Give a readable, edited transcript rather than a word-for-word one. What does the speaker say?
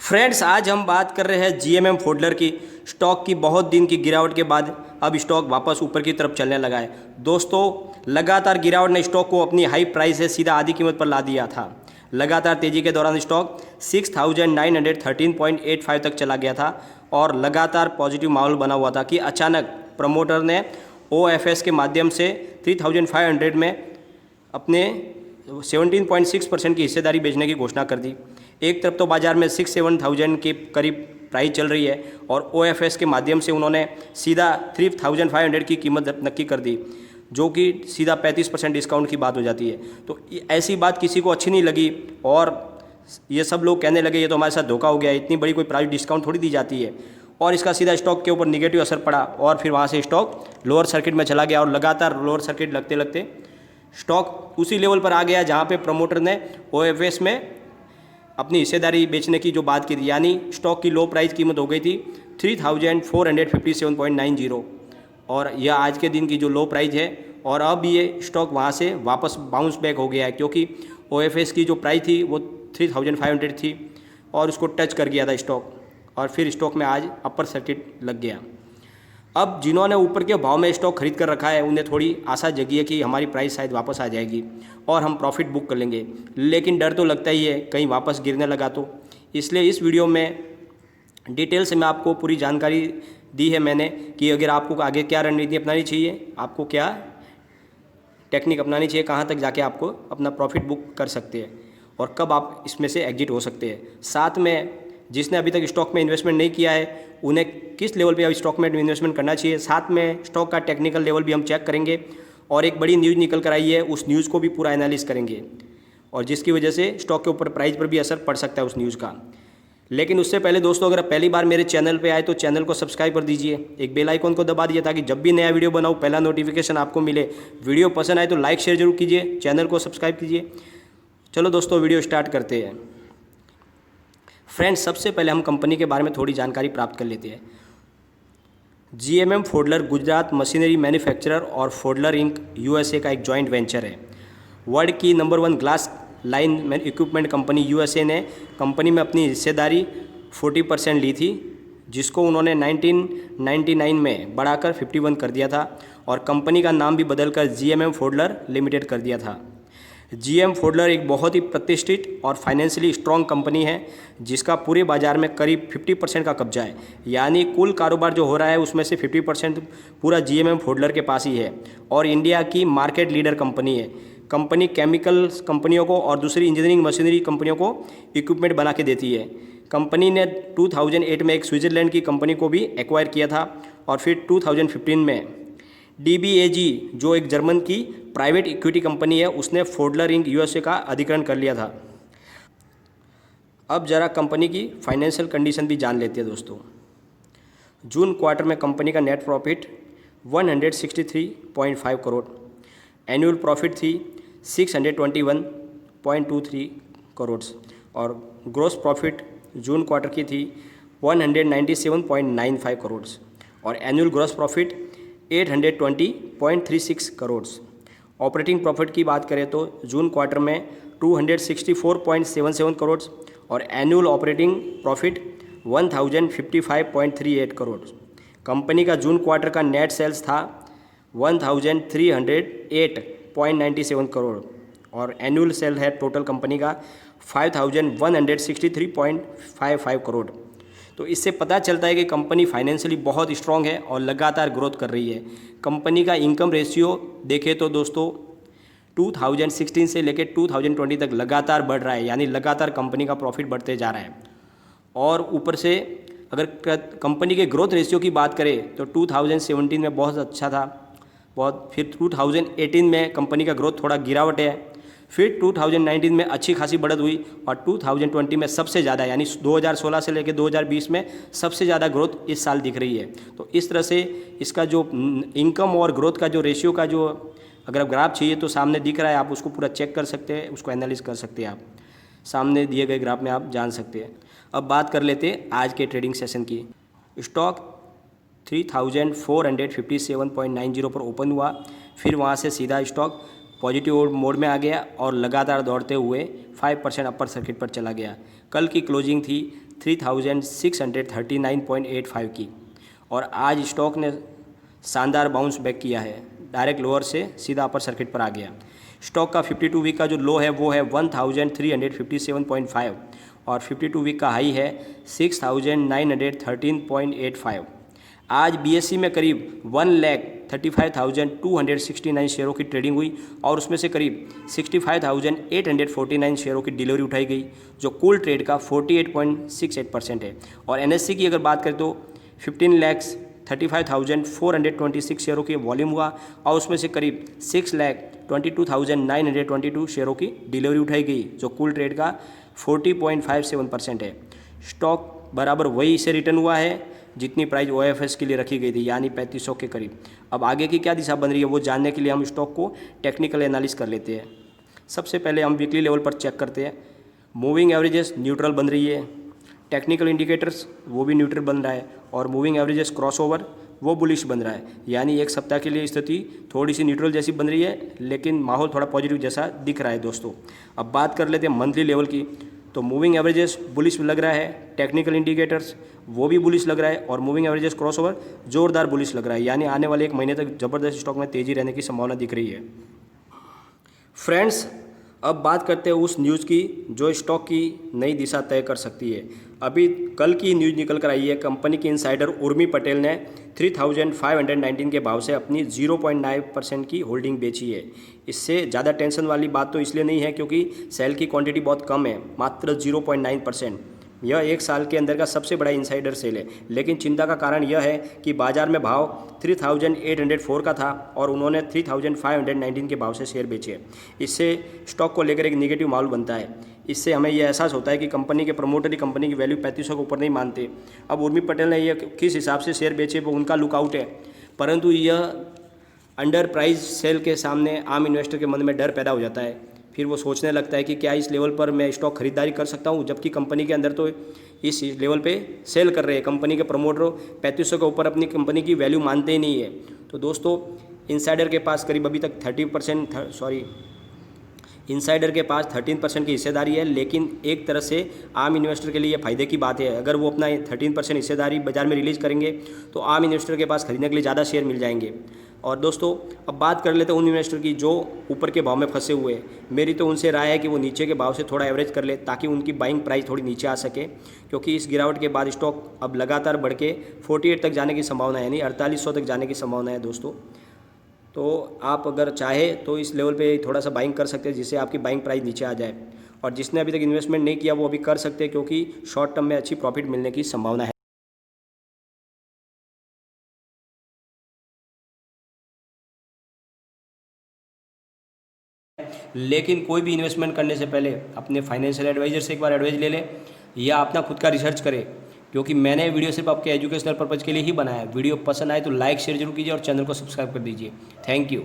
Friends, आज हम बात कर रहे हैं जीएमएम फोल्डर की। स्टॉक की बहुत दिन की गिरावट के बाद अब स्टॉक वापस ऊपर की तरफ चलने लगा है। दोस्तों, लगातार गिरावट ने स्टॉक को अपनी हाई प्राइस से सीधा आधी कीमत पर ला दिया था। लगातार तेजी के दौरान स्टॉक 6913.85 तक चला गया था और लगातार पॉजिटिव माहौल बना हुआ था कि अचानक प्रमोटर ने ओएफएस के माध्यम से 3500 में अपने 17.6% की हिस्सेदारी बेचने की घोषणा कर दी। एक तरफ तो बाजार में 6-7,000 के करीब प्राइस चल रही है और ओएफएस के माध्यम से उन्होंने सीधा 3500 की कीमत नक्की कर दी, जो कि सीधा 35% डिस्काउंट की बात हो जाती है। तो ऐसी बात किसी को अच्छी नहीं लगी और ये सब लोग कहने लगे ये तो हमारे साथ धोखा हो गया, इतनी बड़ी कोई प्राइस डिस्काउंट थोड़ी दी जाती है। और इसका सीधा स्टॉक के ऊपर निगेटिव असर पड़ा और फिर वहाँ से स्टॉक लोअर सर्किट में चला गया और लगातार लोअर सर्किट लगते लगते स्टॉक उसी लेवल पर आ गया जहाँ पे प्रमोटर ने ओएफएस में अपनी हिस्सेदारी बेचने की जो बात की थी, यानी स्टॉक की लो प्राइस कीमत हो गई थी 3457.90 और यह आज के दिन की जो लो प्राइस है। और अब ये स्टॉक वहाँ से वापस बाउंस बैक हो गया है क्योंकि ओएफएस की जो प्राइस थी वो 3500 थी और उसको टच कर गया था स्टॉक और फिर स्टॉक में आज अपर सर्किट लग गया। अब जिन्होंने ऊपर के भाव में स्टॉक खरीद कर रखा है उन्हें थोड़ी आशा जगी है कि हमारी प्राइस शायद वापस आ जाएगी और हम प्रॉफिट बुक कर लेंगे, लेकिन डर तो लगता ही है कहीं वापस गिरने लगा तो। इसलिए इस वीडियो में डिटेल से मैं आपको पूरी जानकारी दी है मैंने कि अगर आपको आगे क्या रणनीति अपनानी चाहिए, आपको क्या टेक्निक अपनानी चाहिए, कहाँ तक जाके आपको अपना प्रॉफिट बुक कर सकते हैं और कब आप इसमें से एग्जिट हो सकते हैं। साथ में जिसने अभी तक स्टॉक में इन्वेस्टमेंट नहीं किया है उन्हें किस लेवल पे अब स्टॉक में इन्वेस्टमेंट करना चाहिए, साथ में स्टॉक का टेक्निकल लेवल भी हम चेक करेंगे और एक बड़ी न्यूज़ निकल कर आई है उस न्यूज़ को भी पूरा एनालिस करेंगे और जिसकी वजह से स्टॉक के ऊपर प्राइस पर भी असर पड़ सकता है उस न्यूज़ का। लेकिन उससे पहले दोस्तों, अगर आप पहली बार मेरे चैनल पे आए तो चैनल को सब्सक्राइब कर दीजिए, एक बेल आइकन को दबा दीजिए ताकि जब भी नया वीडियो बनाऊँ पहला नोटिफिकेशन आपको मिले। वीडियो पसंद आए तो लाइक शेयर जरूर कीजिए, चैनल को सब्सक्राइब कीजिए। चलो दोस्तों, वीडियो स्टार्ट करते हैं। फ्रेंड्स, सबसे पहले हम कंपनी के बारे में थोड़ी जानकारी प्राप्त कर लेते हैं। GMM folder Gujarat machinery manufacturer और फोल्डर इंक यूएसए का एक जॉइंट वेंचर है। वर्ल्ड की number 1 glass line equipment company USA ने कंपनी में अपनी हिस्सेदारी 40% ली थी, जिसको उन्होंने 1999 में बढ़ाकर 51 कर दिया था और कंपनी का नाम भी बदलकर जीएमएम फोल्डर लिमिटेड कर दिया था। जीएम फोल्डर एक बहुत ही प्रतिष्ठित और फाइनेंशियली स्ट्रॉन्ग कंपनी है जिसका पूरे बाज़ार में करीब 50% का कब्जा है, यानी कुल कारोबार जो हो रहा है उसमें से 50% पूरा जीएमएम फोल्डर के पास ही है और इंडिया की मार्केट लीडर कंपनी है। कंपनी केमिकल कंपनियों को और दूसरी इंजीनियरिंग मशीनरी कंपनियों को इक्विपमेंट बना के देती है। कंपनी ने 2008 में एक स्विट्ज़रलैंड की कंपनी को भी एक्वायर किया था और फिर 2015 में DBAG जो एक जर्मन की प्राइवेट इक्विटी कंपनी है उसने फोल्डर इंक यूएसए का अधिग्रहण कर लिया था। अब जरा कंपनी की फाइनेंशियल कंडीशन भी जान लेते हैं दोस्तों। जून क्वार्टर में कंपनी का net profit 163.5 crore, annual profit थी 621.23 करोड़ और ग्रॉस प्रॉफिट जून क्वार्टर की थी 197.95 करोड़ और annual gross profit 820.36 crore. Operating profit की बात करें तो जून क्वार्टर में 264.77 करोड़ और annual operating profit 1055.38 crore. Company का जून क्वार्टर का नेट सेल्स था 1308.97 करोड़ और एनुअल सेल है टोटल कंपनी का 5163.55 करोड़। तो इससे पता चलता है कि कंपनी फाइनेंशियली बहुत स्ट्रॉन्ग है और लगातार ग्रोथ कर रही है। कंपनी का इनकम रेशियो देखें तो दोस्तों 2016 से लेकर 2020 तक लगातार बढ़ रहा है, यानी लगातार कंपनी का प्रॉफिट बढ़ते जा रहा है। और ऊपर से अगर कंपनी के ग्रोथ रेशियो की बात करें तो 2017 में बहुत अच्छा था, फिर 2018 में कंपनी का ग्रोथ थोड़ा गिरावट है, फिर 2019 में अच्छी खासी बढ़त हुई और 2020 में सबसे ज़्यादा, यानी 2016 से लेकर 2020 में सबसे ज़्यादा ग्रोथ इस साल दिख रही है। तो इस तरह से इसका जो इनकम और ग्रोथ का जो रेशियो का जो अगर आप ग्राफ चाहिए तो सामने दिख रहा है, आप उसको पूरा चेक कर सकते हैं, उसको एनालिस कर सकते हैं, आप सामने दिए गए ग्राफ में आप जान सकते हैं। अब बात कर लेते हैं आज के ट्रेडिंग सेशन की। स्टॉक 3457.90 पर ओपन हुआ, फिर वहाँ से सीधा स्टॉक पॉजिटिव मोड में आ गया और लगातार दौड़ते हुए 5% अपर सर्किट पर चला गया। कल की क्लोजिंग थी 3639.85 की। और आज स्टॉक ने शानदार बाउंस बैक किया है, डायरेक्ट लोअर से सीधा अपर सर्किट पर आ गया। स्टॉक का 52 वीक का जो लो है वो है 1357.5 और 52 वीक का हाई है 6913.85। आज बीएसई में करीब 1,35,269 शेयरों की ट्रेडिंग हुई और उसमें से करीब 65,849 शेयरों की डिलीवरी उठाई गई, जो कुल ट्रेड का 48.68% है। और एनएससी की अगर बात करें तो 15,35,426 शेयरों की वॉल्यूम हुआ और उसमें से करीब 6,22,922 शेयरों की डिलीवरी उठाई गई, जो कुल ट्रेड का 40.57% है। स्टॉक बराबर वही से रिटर्न हुआ है जितनी प्राइस ओएफएस के लिए रखी गई थी, यानी 3500 के करीब। अब आगे की क्या दिशा बन रही है वो जानने के लिए हम स्टॉक को टेक्निकल एनालिसिस कर लेते हैं। सबसे पहले हम वीकली लेवल पर चेक करते हैं। मूविंग एवरेजेस न्यूट्रल बन रही है, टेक्निकल इंडिकेटर्स वो भी न्यूट्रल बन रहा है और मूविंग एवरेजेस क्रॉसओवर वो बुलिश बन रहा है, यानी एक सप्ताह के लिए स्थिति थोड़ी सी न्यूट्रल जैसी बन रही है, लेकिन माहौल थोड़ा पॉजिटिव जैसा दिख रहा है दोस्तों। अब बात कर लेते हैं मंथली लेवल की, तो मूविंग एवरेजेस बुलिश लग रहा है, टेक्निकल इंडिकेटर्स वो भी बुलिश लग रहा है और मूविंग एवरेजेस क्रॉसओवर जोरदार बुलिश लग रहा है, यानी आने वाले एक महीने तक ज़बरदस्त स्टॉक में तेज़ी रहने की संभावना दिख रही है। फ्रेंड्स, अब बात करते हैं उस न्यूज़ की जो स्टॉक की नई दिशा तय कर सकती है। अभी कल की न्यूज़ निकल कर आई है, कंपनी की इनसाइडर उर्मी पटेल ने 3,519 के भाव से अपनी 0.9% की होल्डिंग बेची है। इससे ज़्यादा टेंशन वाली बात तो इसलिए नहीं है क्योंकि सेल की क्वांटिटी बहुत कम है, मात्र 0.9%। यह एक साल के अंदर का सबसे बड़ा इनसाइडर सेल है, लेकिन चिंता का कारण यह है कि बाजार में भाव 3,804 का था और उन्होंने 3,519 के भाव से शेयर बेचे। इससे स्टॉक को लेकर एक नेगेटिव माहौल बनता है। इससे हमें यह एहसास होता है कि कंपनी के प्रमोटर ही कंपनी की वैल्यू 3500 के ऊपर नहीं मानते। अब उर्मी पटेल ने यह किस हिसाब से शेयर बेचे वो उनका लुकआउट है, परंतु यह अंडर प्राइस सेल के सामने आम इन्वेस्टर के मन में डर पैदा हो जाता है। फिर वो सोचने लगता है कि क्या इस लेवल पर मैं स्टॉक खरीदारी कर सकता हूँ, जबकि कंपनी के अंदर तो इस लेवल पे सेल कर रहे हैं। कंपनी के प्रमोटर 3500 के ऊपर अपनी कंपनी की वैल्यू मानते ही नहीं है। तो दोस्तों, इनसाइडर के पास करीब अभी तक 13% की हिस्सेदारी है, लेकिन एक तरह से आम इन्वेस्टर के लिए फ़ायदे की बात है। अगर वो अपना 13% हिस्सेदारी बाजार में रिलीज़ करेंगे तो आम इन्वेस्टर के पास खरीदने के लिए ज़्यादा शेयर मिल जाएंगे। और दोस्तों, अब बात कर लेते हैं उन इन्वेस्टर की जो ऊपर के भाव में फंसे हुए हैं। मेरी तो उनसे राय है कि वो नीचे के भाव से थोड़ा एवरेज कर ले ताकि उनकी बाइंग प्राइस थोड़ी नीचे आ सके, क्योंकि इस गिरावट के बाद स्टॉक अब लगातार बढ़ के 48 तक जाने की संभावना है, यानी 4800 तक जाने की संभावना है दोस्तों। तो आप अगर चाहे तो इस लेवल पे थोड़ा सा बाइंग कर सकते हैं, जिससे आपकी बाइंग प्राइस नीचे आ जाए। और जिसने अभी तक इन्वेस्टमेंट नहीं किया वो अभी कर सकते हैं, क्योंकि शॉर्ट टर्म में अच्छी प्रॉफिट मिलने की संभावना है। लेकिन कोई भी इन्वेस्टमेंट करने से पहले अपने फाइनेंशियल एडवाइजर से एक बार एडवाइस ले लें या अपना खुद का रिसर्च करें, क्योंकि मैंने वीडियो सिर्फ आपके एजुकेशनल पर्पज़ के लिए ही बनाया है। वीडियो पसंद आए तो लाइक शेयर जरूर कीजिए और चैनल को सब्सक्राइब कर दीजिए। Thank you.